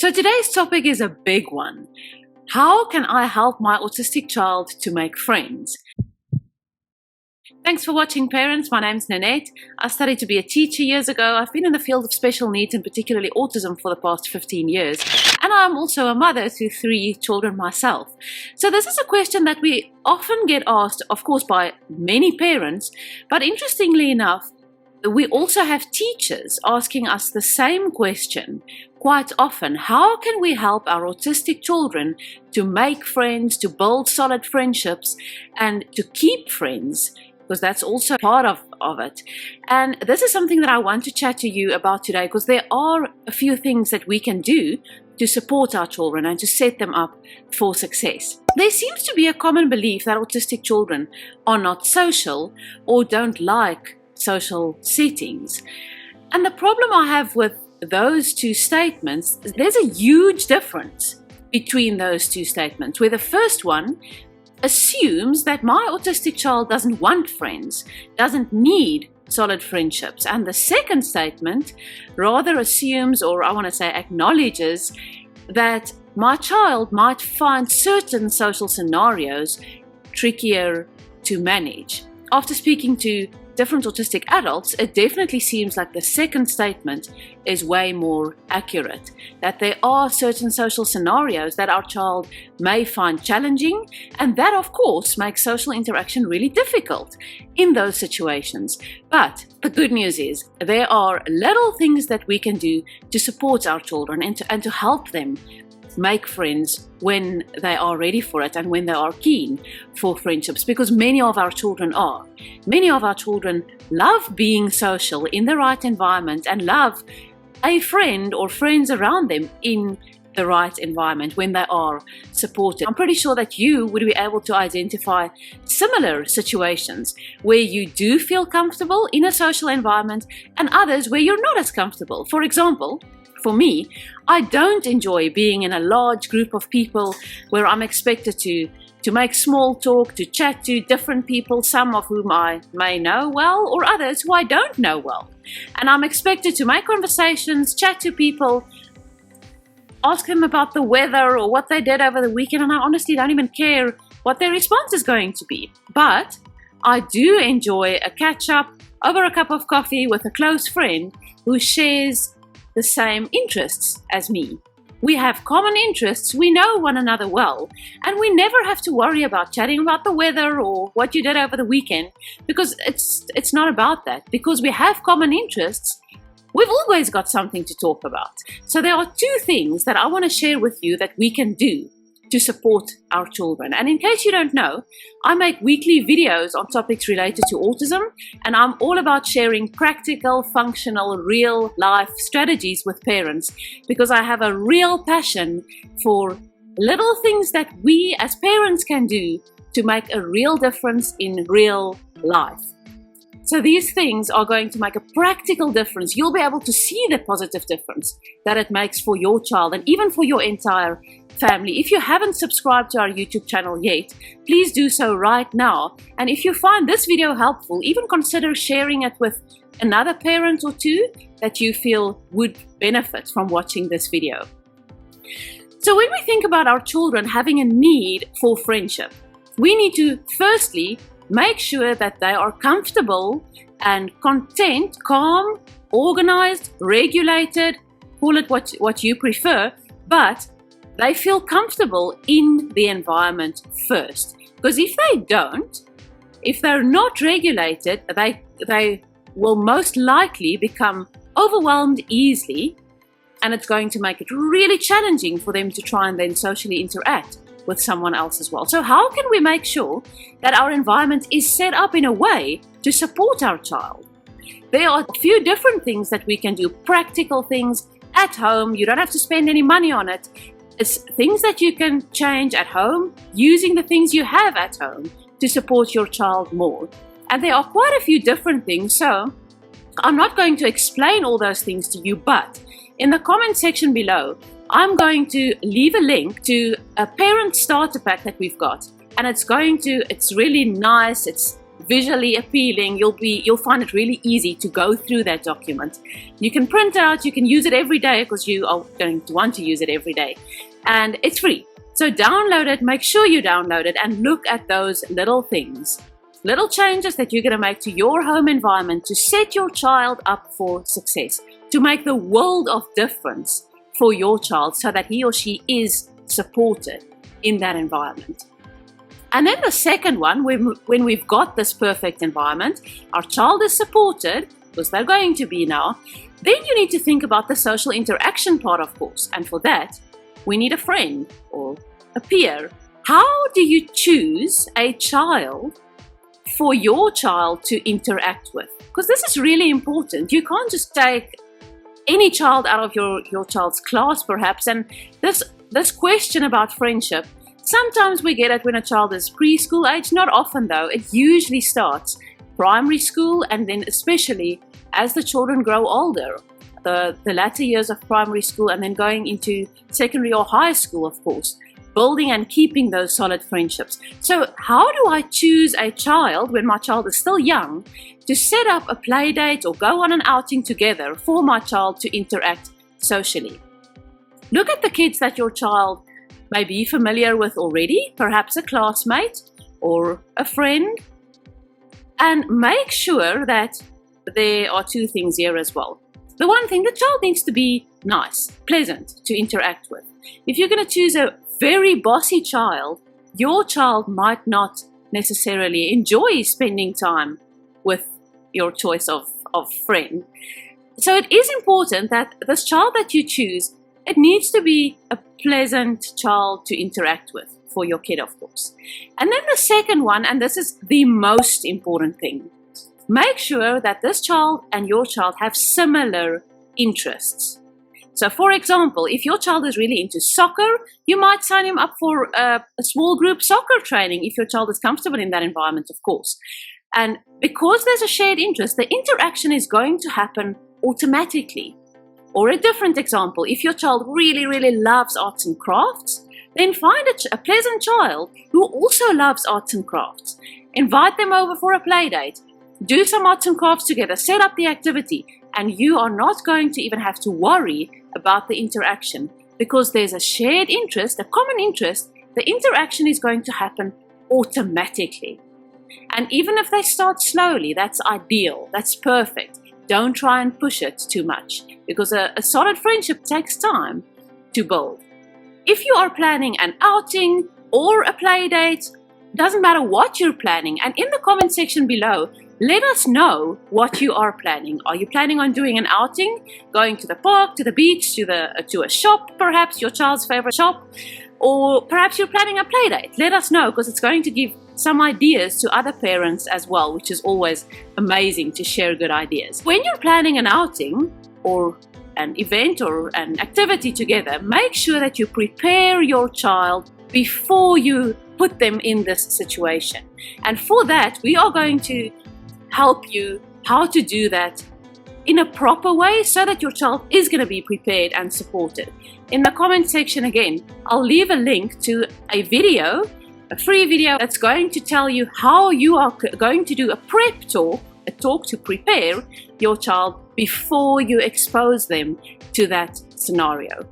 So today's topic is a big one. How can I help my autistic child to make friends? Thanks for watching, parents. My name's Nanette. I studied to be a teacher years ago. I've been in the field of special needs and particularly autism for the past 15 years. And I'm also a mother to 3 children myself. So this is a question that we often get asked, of course, by many parents. But interestingly enough, we also have teachers asking us the same question quite often. How can we help our autistic children to make friends, to build solid friendships, and to keep friends? Because that's also part of it. And this is something that I want to chat to you about today, because there are a few things that we can do to support our children and to set them up for success. There seems to be a common belief that autistic children are not social or don't like social settings. And the problem I have with those two statements, there's a huge difference between those two statements, where the first one assumes that my autistic child doesn't want friends, doesn't need solid friendships. And the second statement rather assumes, or I want to say acknowledges, that my child might find certain social scenarios trickier to manage. After speaking to different autistic adults, it definitely seems like the second statement is way more accurate, that there are certain social scenarios that our child may find challenging, and that of course makes social interaction really difficult in those situations. But the good news is there are little things that we can do to support our children and to help them make friends when they are ready for it and when they are keen for friendships, because many of our children are. Many of our children love being social in the right environment and love a friend or friends around them in the right environment when they are supported. I'm pretty sure that you would be able to identify similar situations where you do feel comfortable in a social environment and others where you're not as comfortable. For example, for me, I don't enjoy being in a large group of people where I'm expected to make small talk, to chat to different people, some of whom I may know well or others who I don't know well. And I'm expected to make conversations, chat to people, ask them about the weather or what they did over the weekend, and I honestly don't even care what their response is going to be. But I do enjoy a catch-up over a cup of coffee with a close friend who shares the same interests as me. We have common interests, we know one another well, and we never have to worry about chatting about the weather or what you did over the weekend, because it's not about that. Because we have common interests, we've always got something to talk about. So there are 2 things that I want to share with you that we can do to support our children. And in case you don't know, I make weekly videos on topics related to autism, and I'm all about sharing practical, functional, real life strategies with parents, because I have a real passion for little things that we as parents can do to make a real difference in real life. So these things are going to make a practical difference. You'll be able to see the positive difference that it makes for your child and even for your entire family. If you haven't subscribed to our YouTube channel yet, please do so right now. And if you find this video helpful, even consider sharing it with another parent or 2 that you feel would benefit from watching this video. So when we think about our children having a need for friendship, we need to firstly make sure that they are comfortable and content, calm, organized, regulated, call it what you prefer, but they feel comfortable in the environment first. Because if they don't, if they're not regulated, they will most likely become overwhelmed easily, and it's going to make it really challenging for them to try and then socially interact with someone else as well. So how can we make sure that our environment is set up in a way to support our child? There are a few different things that we can do, practical things at home. You don't have to spend any money on it. It's things that you can change at home using the things you have at home to support your child more. And there are quite a few different things, so I'm not going to explain all those things to you, but in the comment section below, I'm going to leave a link to a parent starter pack that we've got. And it's really nice, it's visually appealing. You'll find it really easy to go through that document. You can print out, you can use it every day because you are going to want to use it every day. And it's free. So download it, make sure you download it, and look at those little things. Little changes that you're going to make to your home environment to set your child up for success, to make the world of difference for your child so that he or she is supported in that environment. And then the second one, when we've got this perfect environment, our child is supported, because they're going to be now, then you need to think about the social interaction part, of course. And for that, we need a friend or a peer. How do you choose a child for your child to interact with? Because this is really important. You can't just take any child out of your child's class, perhaps. And this question about friendship, sometimes we get it when a child is preschool age, not often though. It usually starts primary school, and then especially as the children grow older, the latter years of primary school, and then going into secondary or high school, of course, building and keeping those solid friendships. So how do I choose a child when my child is still young to set up a play date or go on an outing together for my child to interact socially? Look at the kids that your child may be familiar with already, perhaps a classmate or a friend, and make sure that there are two things here as well. The one thing, the child needs to be nice, pleasant to interact with. If you're going to choose a very bossy child, your child might not necessarily enjoy spending time with your choice of friend. So it is important that this child that you choose, it needs to be a pleasant child to interact with for your kid, of course. And then the second one, and this is the most important thing, make sure that this child and your child have similar interests. So for example, if your child is really into soccer, you might sign him up for a small group soccer training if your child is comfortable in that environment, of course. And because there's a shared interest, the interaction is going to happen automatically. Or a different example, if your child really, really loves arts and crafts, then find a pleasant child who also loves arts and crafts. Invite them over for a play date. Do some arts and crafts together, set up the activity, and you are not going to even have to worry about the interaction because there's a shared interest, a common interest. The interaction is going to happen automatically. And even if they start slowly, that's ideal, that's perfect. Don't try and push it too much because a solid friendship takes time to build. If you are planning an outing or a play date, doesn't matter what you're planning, and in the comment section below, let us know what you are planning. Are you planning on doing an outing, going to the park, to the beach, to a shop, perhaps your child's favorite shop, or perhaps you're planning a play date? Let us know because it's going to give some ideas to other parents as well, which is always amazing to share good ideas. When you're planning an outing or an event or an activity together, make sure that you prepare your child before you put them in this situation. And for that, we are going to help you how to do that in a proper way so that your child is going to be prepared and supported. In the comment section again, I'll leave a link to a video, a free video that's going to tell you how you are going to do a prep talk, a talk to prepare your child before you expose them to that scenario.